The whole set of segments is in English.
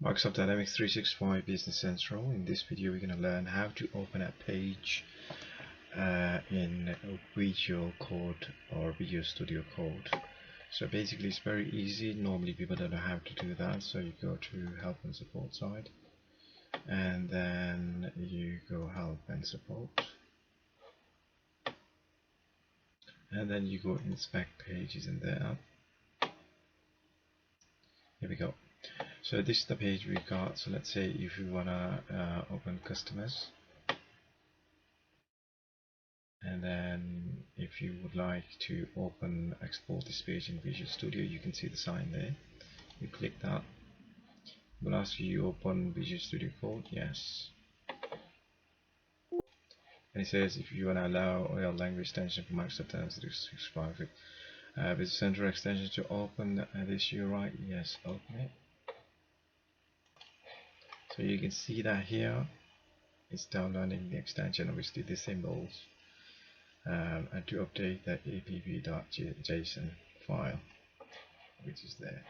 Microsoft Dynamics 365 Business Central. In this video we're going to learn how to open a page in Visual Code or Visual Studio Code. So basically it's very easy. Normally people don't know how to do that, so you go to help and support side and then you go help and support and then you go inspect pages in there. Here we go. So this is the page we got. So let's say if you wanna open customers, and then if you would like to export this page in Visual Studio, you can see the sign there. You click that. It will ask you open Visual Studio Code. Yes. And it says if you want to allow oil language extension for Microsoft Dynamics 365 with Center extension to open this URI. Yes, open it. So you can see that here it's downloading the extension, obviously the symbols, and to update the app.json file which is there.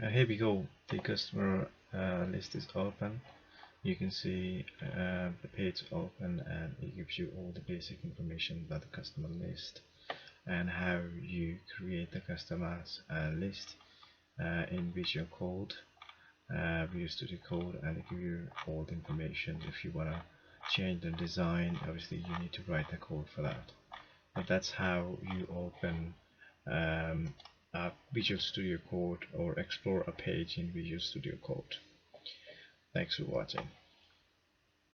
Here we go. The customer list is open. You can see the page open, and it gives you all the basic information about the customer list and how you create the customers list in Visual Code, Visual Studio Code, and it gives you all the information. If you want to change the design, obviously you need to write the code for that. But that's how you open a Visual Studio Code or explore a page in Visual Studio Code. Thanks for watching.